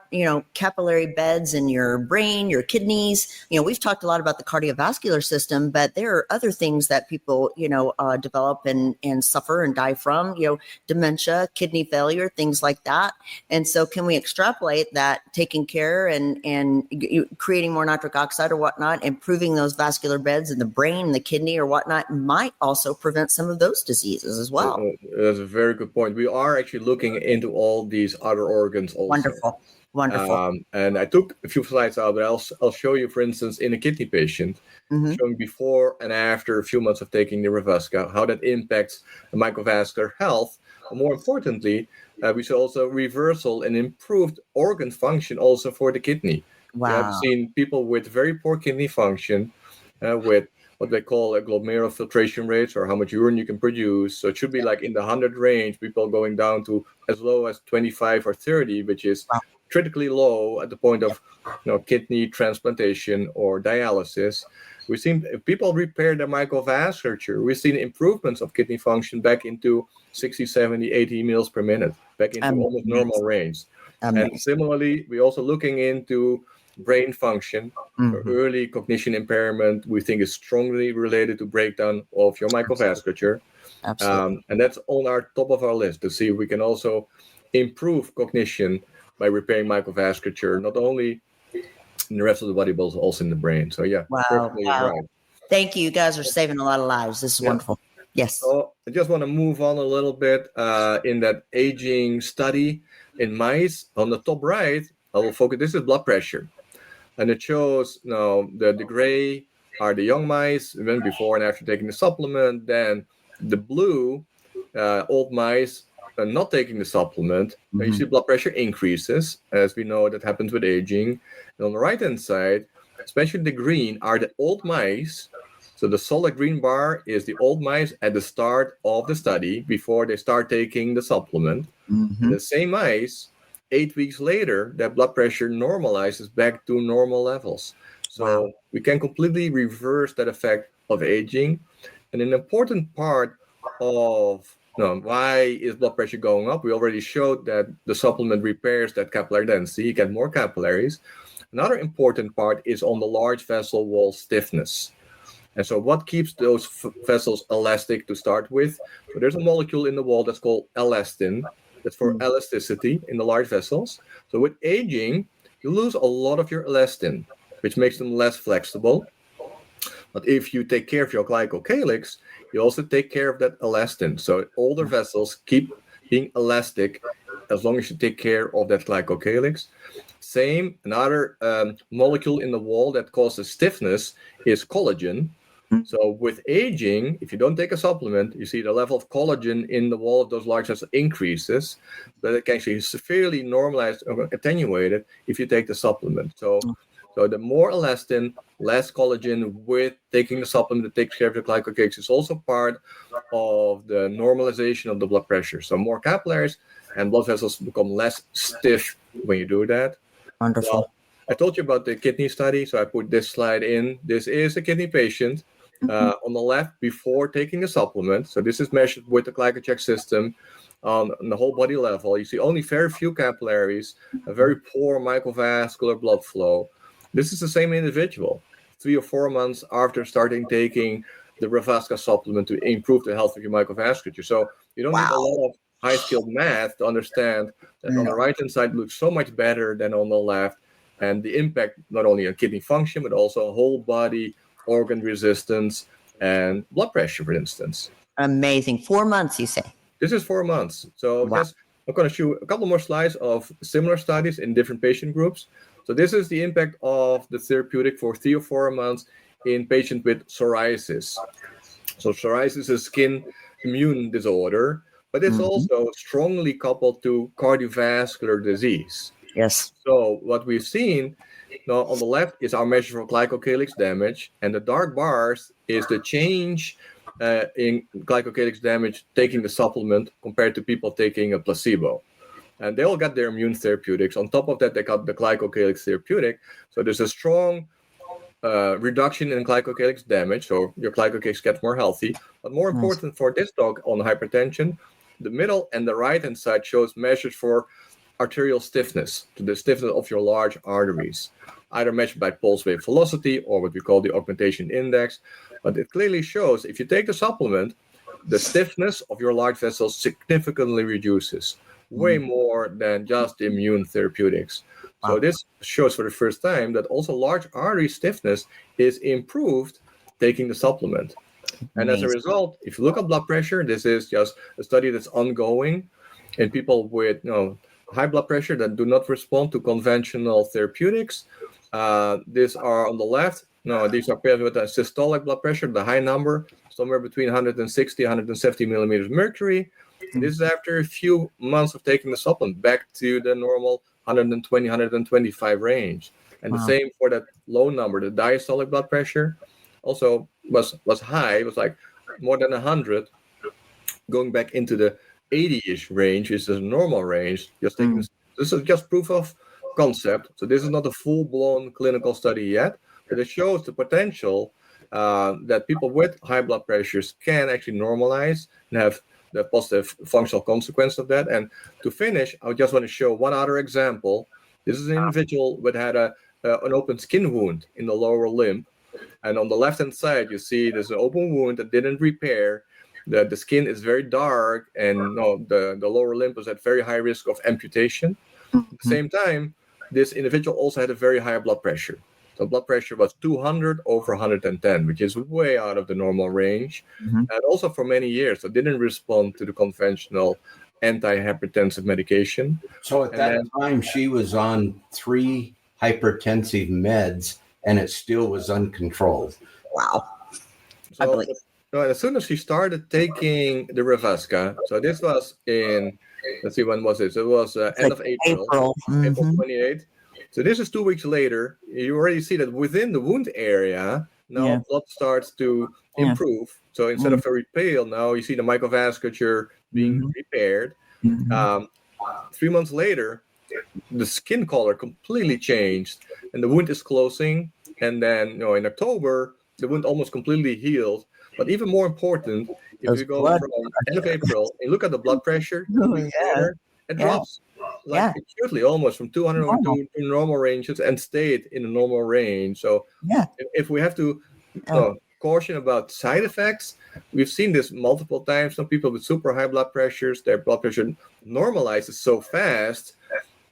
capillary beds in your brain, your kidneys, we've talked a lot about the cardiovascular system, but there are other things that people, develop and suffer and die from, dementia, kidney failure, things like that. And so can we extrapolate that taking care and creating more nitric oxide or whatnot, improving those vascular beds in the brain, the kidney or whatnot, might also prevent some of those diseases as well? That's a very good point. We are actually looking into all these other organs also. Wonderful. And I took a few slides out, but I'll show you, for instance, in a kidney patient, showing before and after a few months of taking the Revasca, how that impacts the microvascular health. But more importantly, we saw also reversal and improved organ function also for the kidney. Wow. We have seen people with very poor kidney function, with what they call a glomerular filtration rates, or how much urine you can produce. So it should be like in the 100 range, people going down to as low as 25 or 30, which is critically low at the point of kidney transplantation or dialysis. We've seen if people repair their microvasculature, we've seen improvements of kidney function back into 60, 70, 80 mils per minute, back into almost normal range. And similarly, we're also looking into brain function. Early cognition impairment, we think, is strongly related to breakdown of your microvasculature. Absolutely. And that's on our top of our list to see if we can also improve cognition by repairing microvasculature, not only in the rest of the body, but also in the brain. So yeah, Wow. perfectly right. Thank you. You guys are saving a lot of lives. This is wonderful. Yes. So I just want to move on a little bit in that aging study in mice. On the top right, I will focus. This is blood pressure, and it shows the gray are the young mice, even before and after taking the supplement. Then the blue, old mice not taking the supplement. Mm-hmm. You see blood pressure increases, as we know that happens with aging. And on the right-hand side, especially the green, are the old mice. So the solid green bar is the old mice at the start of the study before they start taking the supplement. Mm-hmm. The same mice, 8 weeks later, their blood pressure normalizes back to normal levels. So we can completely reverse that effect of aging. And an important part of why is blood pressure going up? We already showed that the supplement repairs that capillary density. You get more capillaries. Another important part is on the large vessel wall stiffness. And so what keeps those vessels elastic to start with? So there's a molecule in the wall that's called elastin. That's for elasticity in the large vessels. So with aging, you lose a lot of your elastin, which makes them less flexible. But if you take care of your glycocalyx, you also take care of that elastin. So older vessels keep being elastic as long as you take care of that glycocalyx. Same, another molecule in the wall that causes stiffness is collagen. So with aging, if you don't take a supplement, you see the level of collagen in the wall of those large vessels increases, but it can actually severely normalized or attenuated if you take the supplement. So the more elastin, less collagen with taking the supplement that takes care of the glycocalyx is also part of the normalization of the blood pressure. So more capillaries and blood vessels become less stiff when you do that. Wonderful. Well, I told you about the kidney study, so I put this slide in. This is a kidney patient on the left before taking a supplement. So this is measured with the Glycocheck system on the whole body level. You see only very few capillaries, a very poor microvascular blood flow. This is the same individual 3 or 4 months after starting taking the Revasca supplement to improve the health of your microvasculature. So you don't need a lot of high-skilled math to understand that on the right-hand side looks so much better than on the left. And the impact not only on kidney function, but also whole body organ resistance and blood pressure, for instance. Amazing. 4 months, you say? This is 4 months. So I'm going to show a couple more slides of similar studies in different patient groups. So this is the impact of the therapeutic for 3 or 4 months in patients with psoriasis. So psoriasis is a skin immune disorder, but it's also strongly coupled to cardiovascular disease. Yes. So what we've seen on the left is our measure for glycocalyx damage, and the dark bars is the change in glycocalyx damage taking the supplement compared to people taking a placebo. And they all got their immune therapeutics. On top of that, they got the glycocalyx therapeutic. So there's a strong reduction in glycocalyx damage, so your glycocalyx gets more healthy. But more important for this talk on hypertension, the middle and the right-hand side shows measures for arterial stiffness, to the stiffness of your large arteries, either measured by pulse wave velocity or what we call the augmentation index. But it clearly shows if you take the supplement, the stiffness of your large vessels significantly reduces, way more than just immune therapeutics. So this shows for the first time that also large artery stiffness is improved taking the supplement. And as a result, if you look at blood pressure, this is just a study that's ongoing in people with high blood pressure that do not respond to conventional therapeutics. These are on the left. These are paired with a systolic blood pressure, the high number, somewhere between 160, 170 millimeters mercury. This is after a few months of taking the supplement back to the normal 120, 125 range. And the same for that low number, the diastolic blood pressure also was high. It was like more than 100, going back into the 80-ish range, which is the normal range. Just taking this is just proof of concept. So this is not a full-blown clinical study yet, but it shows the potential that people with high blood pressures can actually normalize and have the positive functional consequence of that. And to finish, I just want to show one other example. This is an individual that had an open skin wound in the lower limb. And on the left-hand side, you see there's an open wound that didn't repair. The skin is very dark, and the lower limb is at very high risk of amputation. At the same time, this individual also had a very high blood pressure. So blood pressure was 200 over 110, which is way out of the normal range. Mhm. And also for many years, it didn't respond to the conventional antihypertensive medication. So at And that then- time, she was on 3 hypertensive meds, and it still was uncontrolled. Wow. I So, believe. so as soon as she started taking the Revasca, so this was in, let's see, when was it? So it was end of April. April. April Mhm. 28th. So this is 2 weeks later. You already see that within the wound area, now Yeah. blood starts to Yeah. improve. So instead of very pale, now you see the microvasculature being Mhm. repaired. Mhm. 3 months later, the skin color completely changed and the wound is closing. And then, in October, the wound almost completely healed. But even more important, if Those you go blood from end of April and look at the blood pressure, Oh, 2 weeks yeah. later, it Yeah. drops like acutely, almost from 200 over Normal. to normal ranges and stayed in the normal range. So Yeah. if we have to Oh. caution about side effects, we've seen this multiple times. Some people with super high blood pressures, their blood pressure normalizes so fast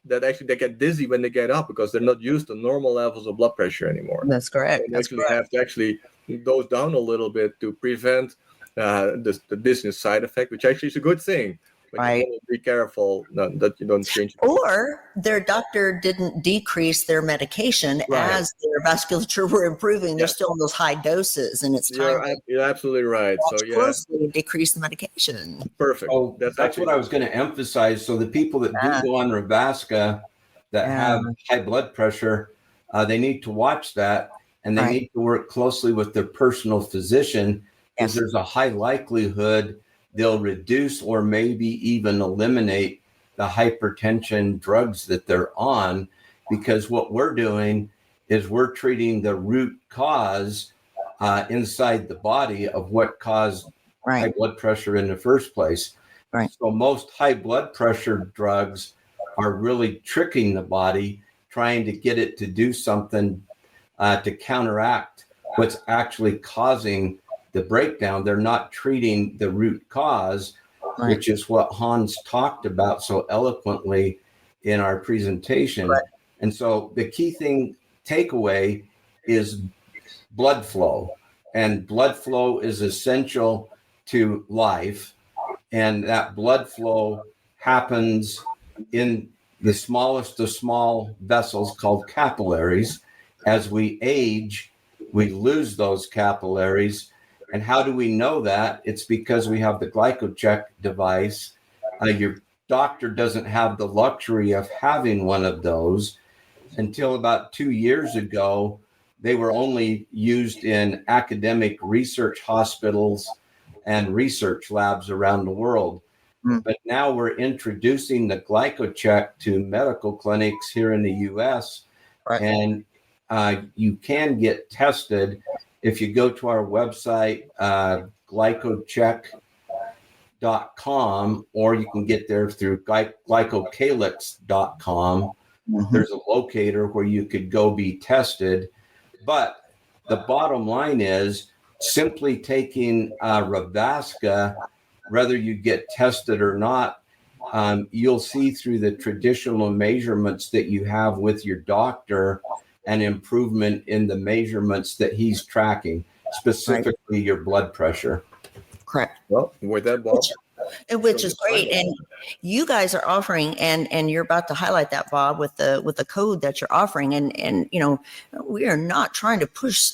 that actually they get dizzy when they get up because they're not used to normal levels of blood pressure anymore. That's correct. They That's actually correct. have to actually dose down a little bit to prevent the dizziness side effect, which actually is a good thing. But Right. you want to be careful that you don't change. Or their doctor didn't decrease their medication Right. as their vasculature were improving. They're Yes. still in those high doses, and it's time to You're absolutely right. watch So yeah, closely and decrease the medication. perfect. Oh, that's what I was going to emphasize. So the people that Yeah. do go on Revasca that Yeah. have high blood pressure, they need to watch that, and they Right. need to work closely with their personal physician because Yes. there's a high likelihood they'll reduce or maybe even eliminate the hypertension drugs that they're on, because what we're doing is we're treating the root cause inside the body of what caused high Right. blood pressure in the first place. Right. So most high blood pressure drugs are really tricking the body, trying to get it to do something to counteract what's actually causing the breakdown. They're not treating the root cause, Right. which is what Hans talked about so eloquently in our presentation. Right. And so the key thing takeaway is blood flow, and blood flow is essential to life. And that blood flow happens in the smallest of small vessels called capillaries. As we age, we lose those capillaries. And how do we know that? It's because we have the Glycocheck device. Your doctor doesn't have the luxury of having one of those. Until about 2 years ago, they were only used in academic research hospitals and research labs around the world. Mm. But now we're introducing the Glycocheck to medical clinics here in the US. Right. And you can get tested if you go to our website, glycocheck.com, or you can get there through glycocalyx.com. Mhm. There's a locator where you could go be tested. But the bottom line is simply taking Revasca, whether you get tested or not, you'll see through the traditional measurements that you have with your doctor an improvement in the measurements that he's tracking, specifically your blood pressure. Correct. Well, with that, Bob. Which is great. And you guys are offering, and you're about to highlight that, Bob, with the code that you're offering. And we are not trying to push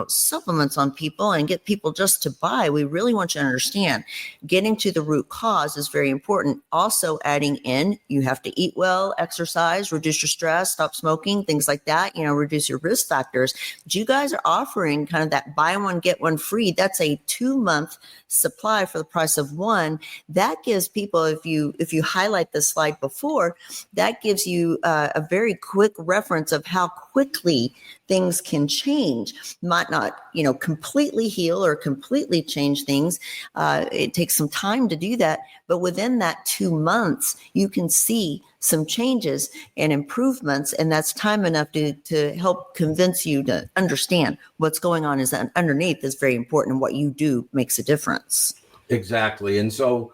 supplements on people and get people just to buy. We really want you to understand getting to the root cause is very important. Also adding in, you have to eat well, exercise, reduce your stress, stop smoking, things like that, reduce your risk factors. But you guys are offering kind of that buy one, get one free. That's a 2-month supply for the price of one. That gives people, if you highlight the slide before, that gives you a very quick reference of how quickly things can change. Might not, completely heal or completely change things. It takes some time to do that. But within that 2 months, you can see some changes and improvements. And that's time enough to help convince you to understand what's going on is that underneath is very important. And what you do makes a difference. Exactly. And so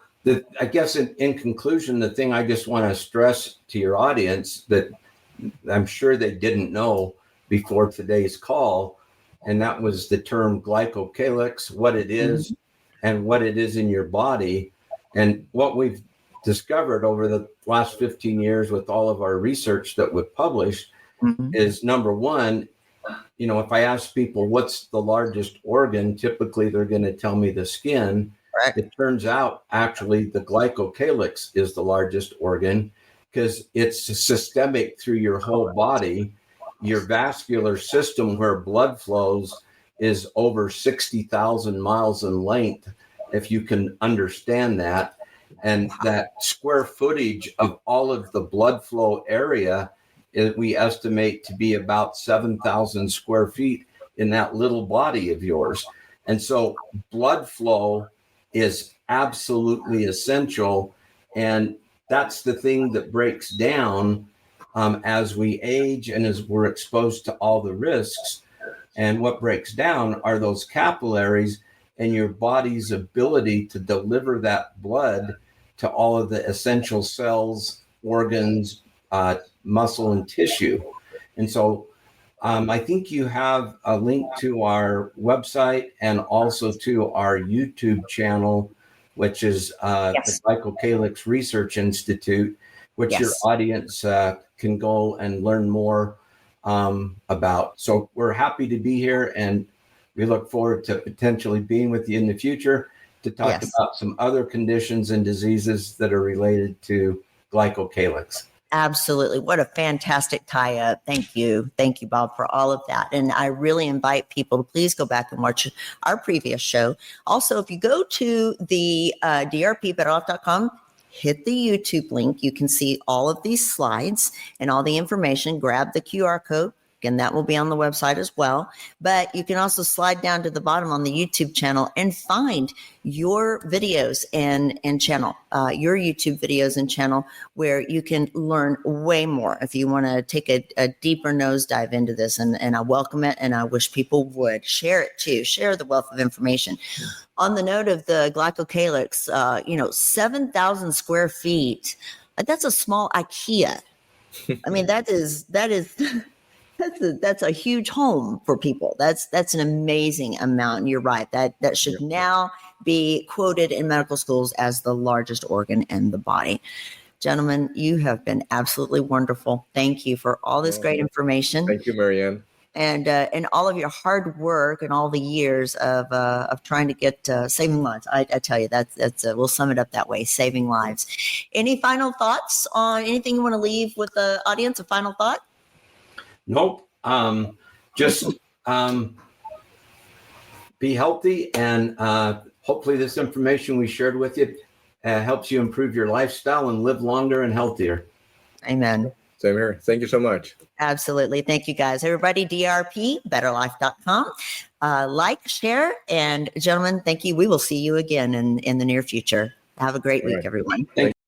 I guess in conclusion, the thing I just want to stress to your audience that I'm sure they didn't know before today's call, and that was the term glycocalyx, what it is and what it is in your body. And what we've discovered over the last 15 years with all of our research that we've published is, number one, if I ask people what's the largest organ, typically they're going to tell me the skin. Right. It turns out actually the glycocalyx is the largest organ because it's systemic through your whole body. Your vascular system where blood flows is over 60,000 miles in length, if you can understand that. And that square footage of all of the blood flow area, we estimate to be about 7,000 square feet in that little body of yours. And so blood flow is absolutely essential. And that's the thing that breaks down as we age and as we're exposed to all the risks. And what breaks down are those capillaries and your body's ability to deliver that blood to all of the essential cells, organs, muscle, and tissue. And so I think you have a link to our website and also to our YouTube channel, which is the Glycocalyx Research Institute, which your audience can go and learn more about. So we're happy to be here, and we look forward to potentially being with you in the future to talk about some other conditions and diseases that are related to glycocalyx. Absolutely. What a fantastic tie-up. Thank you. Thank you, Bob, for all of that. And I really invite people to please go back and watch our previous show. Also, if you go to the drpbetterlife.com, hit the YouTube link, you can see all of these slides and all the information. Grab the QR code. And that will be on the website as well. But you can also slide down to the bottom on the YouTube channel and find your videos and channel, your YouTube videos and channel, where you can learn way more if you want to take a deeper nosedive into this. And I welcome it, and I wish people would share it too. Share the wealth of information. On the note of the glycocalyx, 7,000 square feet. That's a small IKEA. I mean, that is. That's a huge home for people. That's an amazing amount. And you're right. That should now be quoted in medical schools as the largest organ in the body. Gentlemen, you have been absolutely wonderful. Thank you for all this great information. Thank you, Marianne. And all of your hard work and all the years of trying to get saving lives. I tell you, that's we'll sum it up that way: saving lives. Any final thoughts on anything you want to leave with the audience? A final thought? Nope. Just be healthy, and hopefully this information we shared with you helps you improve your lifestyle and live longer and healthier. Amen. Same here. Thank you so much. Absolutely. Thank you, guys. Everybody, drpbetterlife.com. Like, share, and gentlemen, thank you. We will see you again in the near future. Have a great week, everyone. Thank you.